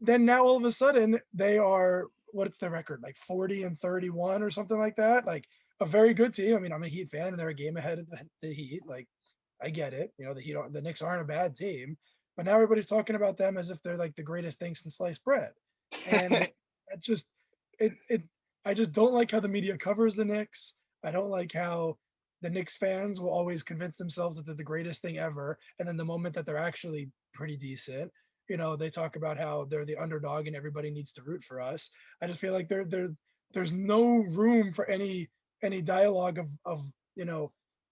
then now all of a sudden they are. What's their record? Like 40-31 or something like that. Like a very good team. I mean, I'm a Heat fan, and they're a game ahead of the Heat. Like. I get it. The Knicks aren't a bad team, but now everybody's talking about them as if they're like the greatest thing since sliced bread. And I just don't like how the media covers the Knicks. I don't like how the Knicks fans will always convince themselves that they're the greatest thing ever. And then the moment that they're actually pretty decent, they talk about how they're the underdog and everybody needs to root for us. I just feel like there's no room for any dialogue of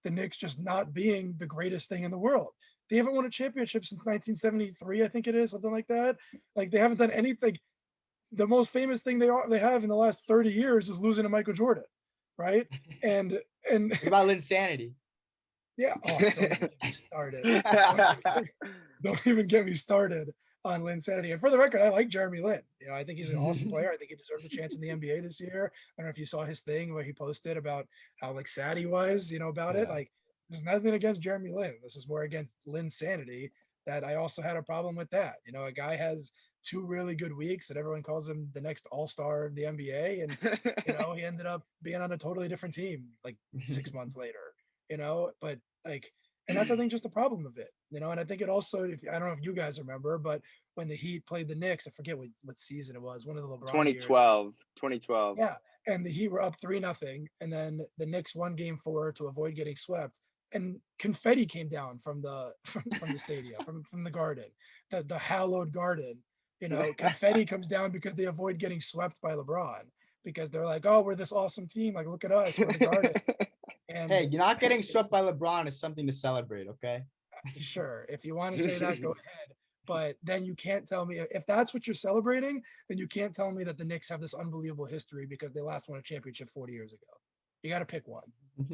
the Knicks just not being the greatest thing in the world. They haven't won a championship since 1973, I think it is, something like that. Like they haven't done anything. The most famous thing they have in the last 30 years is losing to Michael Jordan, right? And what about Linsanity? Yeah. Oh, don't even get me started. Don't even get me started. on Linsanity. And for the record, I like Jeremy Lin. I think he's an awesome player. I think he deserves a chance in the NBA this year. I don't know if you saw his thing where he posted about how like sad he was, about it. Like, there's nothing against Jeremy Lin. This is more against Linsanity that I also had a problem with that. A guy has 2 really good weeks and everyone calls him the next all-star of the NBA. And, he ended up being on a totally different team like 6 months later, but like, and that's, I think, just the problem of it, and I think it also, I don't know if you guys remember, but when the Heat played the Knicks, I forget what season it was, one of the LeBron years. 2012. Yeah. And the Heat were up 3-0. And then the Knicks won game 4 to avoid getting swept. And confetti came down from the stadium, from the garden, the hallowed garden. Confetti comes down because they avoid getting swept by LeBron, because they're like, oh, we're this awesome team. Like, look at us, we're the garden. And hey, you're not getting swept by LeBron is something to celebrate, okay? Sure, if you want to say that, go ahead. But then you can't tell me, if that's what you're celebrating, then you can't tell me that the Knicks have this unbelievable history because they last won a championship 40 years ago. You got to pick one.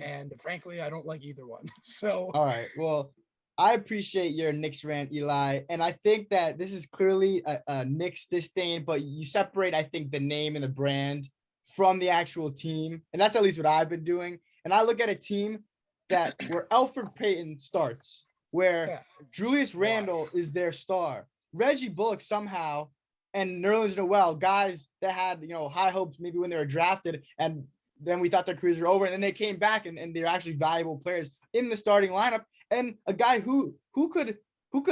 And frankly, I don't like either one. So, all right. Well, I appreciate your Knicks rant, Eli. And I think that this is clearly a Knicks disdain, but you separate, I think, the name and the brand from the actual team. And that's at least what I've been doing. And I look at a team where Elfrid Payton starts, where Julius Randle is their star, Reggie Bullock somehow, and Nerlens Noel, guys that had, high hopes maybe when they were drafted, and then we thought their careers were over, and then they came back and they're actually valuable players in the starting lineup. And a guy who could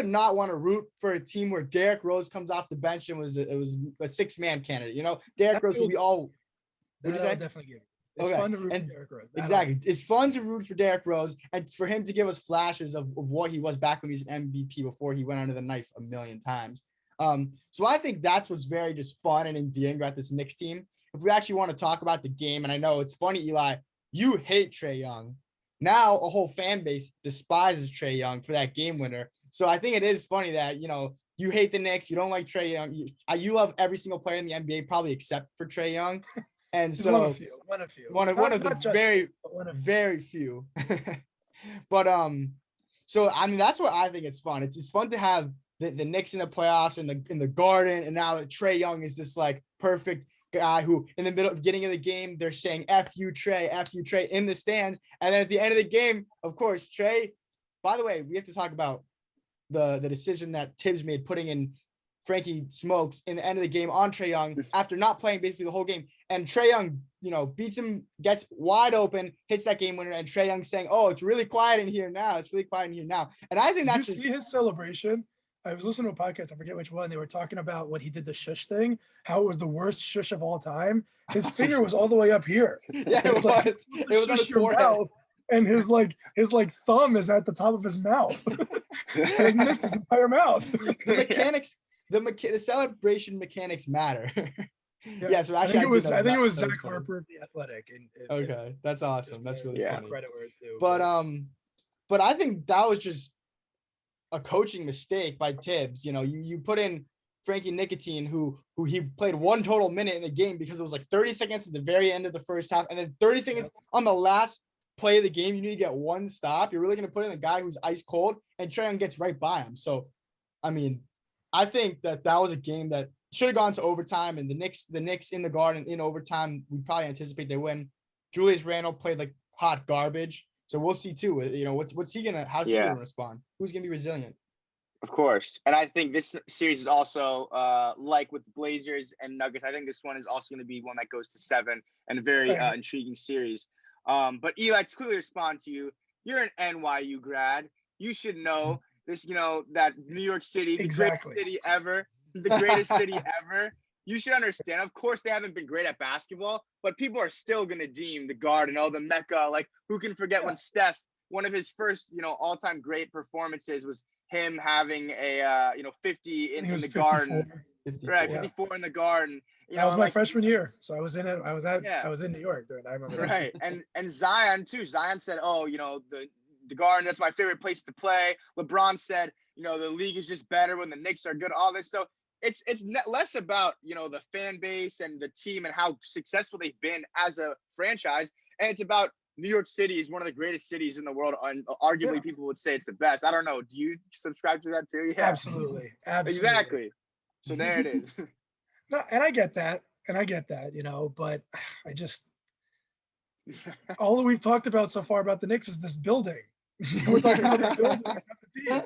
not want to root for a team where Derrick Rose comes off the bench and was a 6-man candidate. Derrick Rose, we all definitely give. It's fun to root for Derrick Rose. Exactly. It's fun to root for Derrick Rose and for him to give us flashes of what he was back when he was an MVP before he went under the knife a million times. So I think that's what's very just fun and endearing about this Knicks team. If we actually want to talk about the game, and I know it's funny, Eli, you hate Trae Young. Now a whole fan base despises Trae Young for that game winner. So I think it is funny that, you hate the Knicks. You don't like Trae Young. You love every single player in the NBA, probably except for Trae Young. And so one of very few. But so I mean that's what I think it's fun. It's fun to have the Knicks in the playoffs in the Garden, and now Trae Young is this like perfect guy who in the beginning of the game they're saying F you Trae in the stands, and then at the end of the game, of course, Trae. By the way, we have to talk about the decision that Tibbs made putting in Frankie Smokes in the end of the game on Trae Young after not playing basically the whole game. And Trae Young, beats him, gets wide open, hits that game winner, and Trae Young saying, oh, it's really quiet in here now. And I think that's Did you see his celebration? I was listening to a podcast, I forget which one. They were talking about when he did the shush thing, how it was the worst shush of all time. His finger was all the way up here. Yeah, it was. It was on his forehead. And his thumb is at the top of his mouth. And he missed his entire mouth. The mechanics. The celebration mechanics matter. Yeah, so actually, I think it was Zach Harper of The Athletic. Okay, that's awesome. That's really funny. Credit where it's due. But I think that was just a coaching mistake by Tibbs. You put in Frankie Nicotine, who he played one total minute in the game because it was like 30 seconds at the very end of the first half, and then 30 seconds on the last play of the game. You need to get one stop. You're really going to put in a guy who's ice cold, and Trae Young gets right by him. So, I mean, I think that was a game that should have gone to overtime, and the Knicks in the Garden in overtime, we probably anticipate they win. Julius Randle played like hot garbage, so we'll see too. How's he gonna respond? Who's gonna be resilient? Of course, and I think this series is also like with Blazers and Nuggets. I think this one is also going to be one that goes to 7 and a very intriguing series. But Eli, to quickly respond to you, you're an NYU grad. You should know this, that New York City, the greatest city ever, the greatest city ever. You should understand, of course, they haven't been great at basketball, but people are still going to deem the Garden, the Mecca. Like, who can forget when Steph, one of his first, all-time great performances was him having a, 50 in the Garden. 54. Right, 54 in the Garden. That was my freshman year. So I was in it. I was in New York during. I remember that. Right. And Zion too. Zion said, oh, the Garden, that's my favorite place to play. LeBron said, the league is just better when the Knicks are good, all this. So it's less about, the fan base and the team and how successful they've been as a franchise. And it's about New York City is one of the greatest cities in the world, and arguably people would say it's the best. I don't know. Do you subscribe to that too? Yeah, Absolutely. exactly. So there it is. No, and I get that, but I just all that we've talked about so far about the Knicks is this building. We're talking about the building, not the team.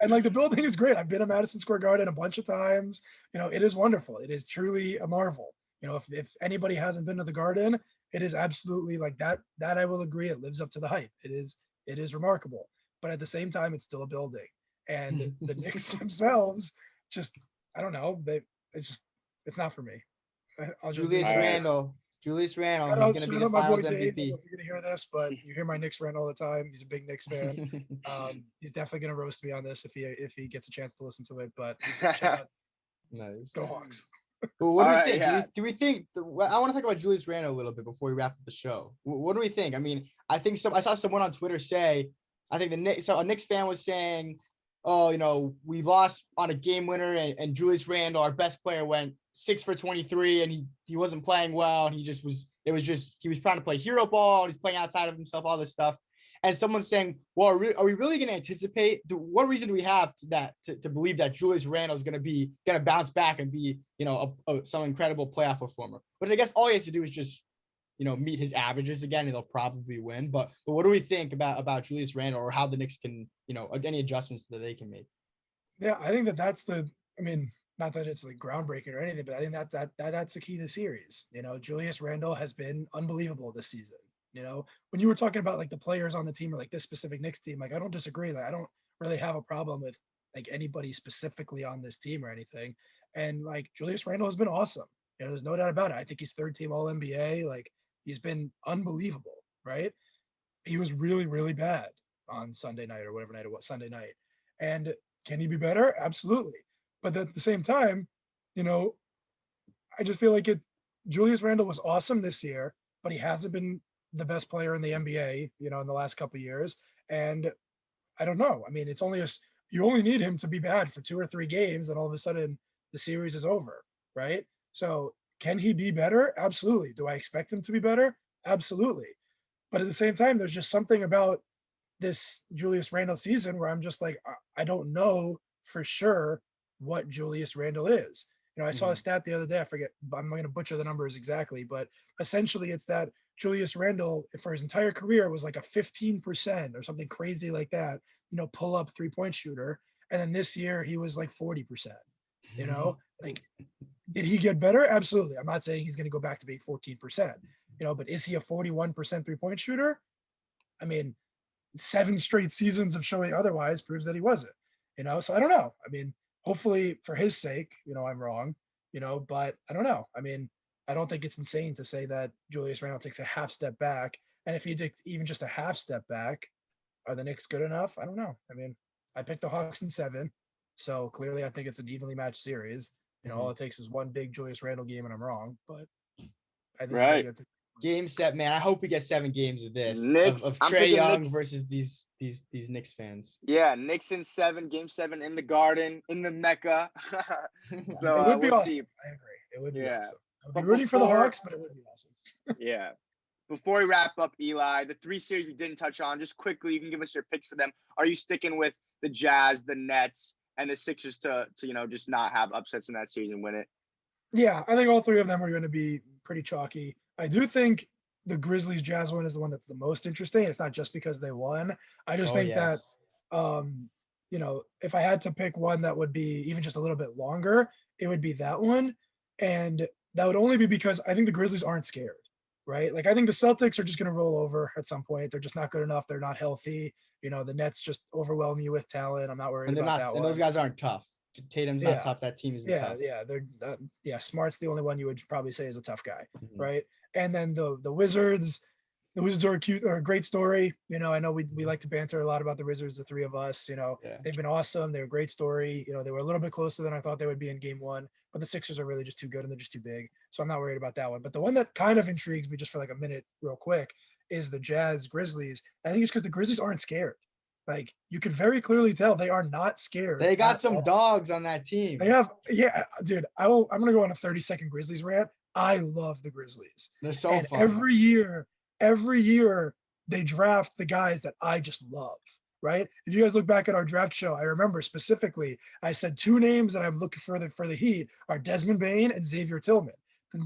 And like the building is great. I've been at Madison Square Garden a bunch of times. It is wonderful. It is truly a marvel. If anybody hasn't been to the Garden, it is absolutely like that. That I will agree. It lives up to the hype. It is remarkable. But at the same time, it's still a building. And the Knicks themselves, just I don't know. It's not for me. I'll just Julius Randle. He's going to be the Finals MVP. If you're going to hear this, but you hear my Knicks rant all the time. He's a big Knicks fan. He's definitely going to roast me on this if he gets a chance to listen to it. But nice. Go Hawks. Well, what do we think? Yeah. Do we think? I want to talk about Julius Randle a little bit before we wrap up the show. What do we think? I mean, I saw someone on Twitter say, I think a Knicks fan was saying, oh, we lost on a game winner, and Julius Randle, our best player, went 6 for 23, and he wasn't playing well, and he was trying to play hero ball, he's playing outside of himself, all this stuff. And someone's saying, well, are we really going to anticipate? What reason do we have to believe that Julius Randle is going to bounce back and be, some incredible playoff performer? Which I guess all he has to do is just, meet his averages again, and they'll probably win. But what do we think about Julius Randle, or how the Knicks can, any adjustments that they can make? Yeah, I think that's not that it's like groundbreaking or anything, but I think that's the key to the series. Julius Randle has been unbelievable this season. When you were talking about like the players on the team or like this specific Knicks team, like I don't disagree. Like I don't really have a problem with like anybody specifically on this team or anything. And like Julius Randle has been awesome. There's no doubt about it. I think he's third team All NBA. Like he's been unbelievable, right? He was really, really bad on Sunday night or whatever night it was, Sunday night. And can he be better? Absolutely. But at the same time, I just feel like Julius Randle was awesome this year, but he hasn't been the best player in the NBA, in the last couple of years. And I don't know. I mean, you only need him to be bad for 2 or 3 games, and all of a sudden the series is over, right? So can he be better? Absolutely. Do I expect him to be better? Absolutely. But at the same time, there's just something about this Julius Randle season where I'm just like, I don't know for sure what Julius Randle is. I saw a stat the other day. I forget, I'm going to butcher the numbers exactly, but essentially it's that Julius Randle for his entire career was like a 15% or something crazy like that, pull up 3-point shooter. And then this year he was like 40%, like, did he get better? Absolutely. I'm not saying he's going to go back to being 14%, but is he a 41% 3-point shooter? I mean, 7 straight seasons of showing otherwise proves that he wasn't, so I don't know. I mean, hopefully for his sake, I'm wrong, but I don't know. I mean, I don't think it's insane to say that Julius Randle takes a half step back. And if he takes even just a half step back, are the Knicks good enough? I don't know. I mean, I picked the Hawks in 7. So clearly I think it's an evenly matched series. All it takes is one big Julius Randle game and I'm wrong, but I think that's Game 7, man. I hope we get 7 games of this. Knicks, of Trae Young versus these Knicks fans. Yeah, Knicks in 7, Game 7 in the Garden, in the Mecca. So it would be we'll awesome. See. I agree. It would be awesome. I'd But be rooting for the Hawks, but it would be awesome. Yeah. Before we wrap up, Eli, the 3 series we didn't touch on, just quickly, you can give us your picks for them. Are you sticking with the Jazz, the Nets, and the Sixers to just not have upsets in that series and win it? Yeah, I think all 3 of them are going to be pretty chalky. I do think the Grizzlies Jazz one is the one that's the most interesting. It's not just because they won. I just think that, if I had to pick one that would be even just a little bit longer, it would be that one. And that would only be because I think the Grizzlies aren't scared, right? Like I think the Celtics are just going to roll over at some point. They're just not good enough. They're not healthy. The Nets just overwhelm you with talent. I'm not worried about that one. And those guys aren't tough. Tatum's not tough. That team isn't tough. They're Smart's the only one you would probably say is a tough guy, right? And then the Wizards are a great story. I know we like to banter a lot about the Wizards, the 3 of us. They've been awesome. They're a great story. They were a little bit closer than I thought they would be in game 1, but the Sixers are really just too good and they're just too big. So I'm not worried about that one. But the one that kind of intrigues me just for like a minute real quick is the Jazz Grizzlies. I think it's because the Grizzlies aren't scared. Like you could very clearly tell they are not scared. They got some dogs on that team. They have, dude. I'm gonna go on a 30-second Grizzlies rant. I love the Grizzlies. They're so fun. Every year, they draft the guys that I just love, right? If you guys look back at our draft show, I remember specifically I said 2 names that I'm looking for the Heat are Desmond Bane and Xavier Tillman.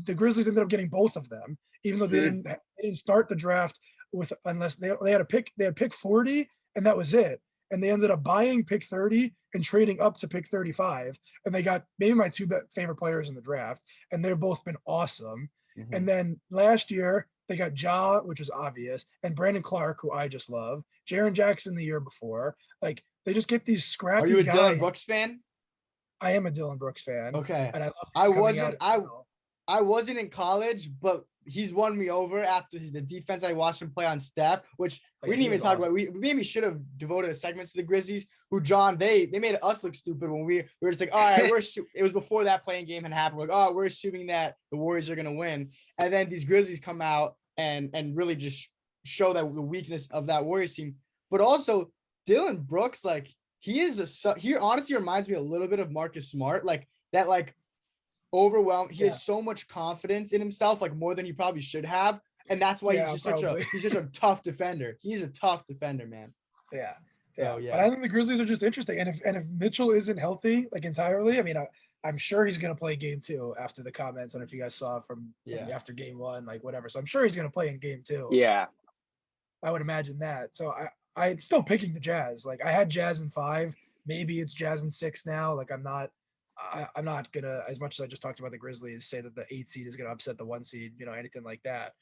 The Grizzlies ended up getting both of them, even though they didn't start the draft with unless they had pick 40 and that was it. And they ended up buying pick 30 and trading up to pick 35. And they got maybe my 2 favorite players in the draft. And they've both been awesome. Mm-hmm. And then last year, they got Ja, which was obvious, and Brandon Clark, who I just love. Jaren Jackson the year before. Like, they just get these scrappy guys. Are you a Dillon Brooks fan? I am a Dillon Brooks fan. Okay. And I wasn't in college, but he's won me over after the defense I watched him play on staff, which we didn't even talk about. We maybe should have devoted a segment to the Grizzlies, who John, they made us look stupid when we were just like, all right, it was before that playing game had happened. We're like, oh, we're assuming that the Warriors are gonna win. And then these Grizzlies come out and really just show that the weakness of that Warriors team. But also Dillon Brooks, like he honestly reminds me a little bit of Marcus Smart, like that, like overwhelmed. He has so much confidence in himself, like more than he probably should have. And that's why he's just a tough defender. He's a tough defender, man. Yeah. Yeah. But I think the Grizzlies are just interesting. And if Mitchell isn't healthy, like entirely, I mean, I'm sure he's going to play game 2 after the comments. I don't know if you guys saw from after game 1, like whatever. So I'm sure he's going to play in game 2. Yeah. I would imagine that. So I'm still picking the Jazz. Like I had Jazz in 5, maybe it's Jazz in 6 now. Like I'm not gonna, as much as I just talked about the Grizzlies, say that the 8 seed is gonna upset the 1 seed, anything like that,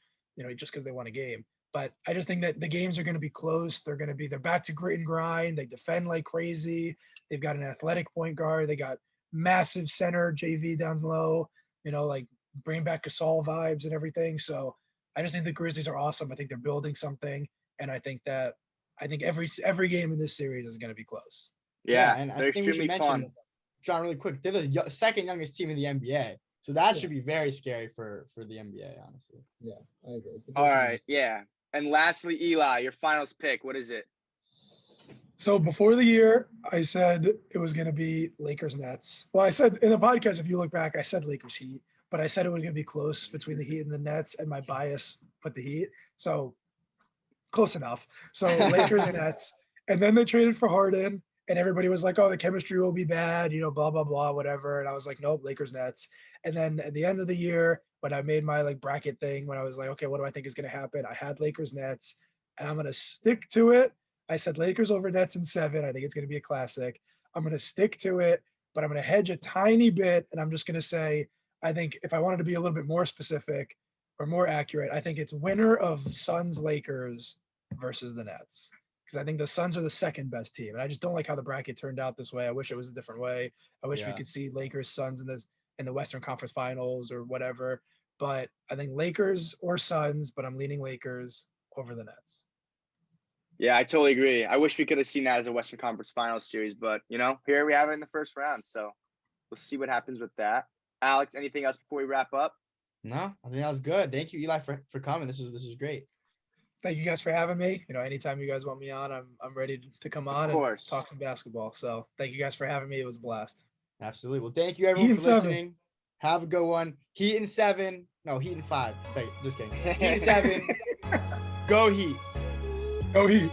just because they won a game. But I just think that the games are gonna be close. They're back to grit and grind. They defend like crazy. They've got an athletic point guard. They got massive center JV down low. Like bringing back Gasol vibes and everything. So I just think the Grizzlies are awesome. I think they're building something, and I think every game in this series is gonna be close. Yeah, and they're extremely fun. John, really quick, they're the second youngest team in the NBA, so that should be very scary for the NBA, honestly. Yeah, I agree. All right, yeah. And lastly, Eli, your finals pick, what is it? So before the year, I said it was going to be Lakers Nets. Well, I said in the podcast, if you look back, I said Lakers Heat, but I said it was going to be close between the Heat and the Nets, and my bias put the Heat. So close enough. So Lakers Nets, and then they traded for Harden. And everybody was like, oh, the chemistry will be bad, blah, blah, blah, whatever. And I was like, nope, Lakers Nets. And then at the end of the year, when I made my bracket thing, when I was like, okay, what do I think is going to happen? I had Lakers Nets, and I'm going to stick to it. I said Lakers over Nets in 7. I think it's going to be a classic. I'm going to stick to it, but I'm going to hedge a tiny bit. And I'm just going to say, I think if I wanted to be a little bit more specific or more accurate, I think it's winner of Suns Lakers versus the Nets. Because I think the Suns are the second best team. And I just don't like how the bracket turned out this way. I wish it was a different way. I wish we could see Lakers, Suns in the Western Conference Finals or whatever. But I think Lakers or Suns, but I'm leaning Lakers over the Nets. Yeah, I totally agree. I wish we could have seen that as a Western Conference Finals series, but here we have it in the first round. So we'll see what happens with that. Alex, anything else before we wrap up? No, I think that was good. Thank you, Eli, for coming. This was great. Thank you guys for having me. Anytime you guys want me on, I'm ready to come on and talk some basketball. So thank you guys for having me. It was a blast. Absolutely. Well, thank you everyone for listening. Have a good one. Heat in 7. No, Heat in 5. Sorry, just kidding. Heat in 7. Go Heat. Go Heat.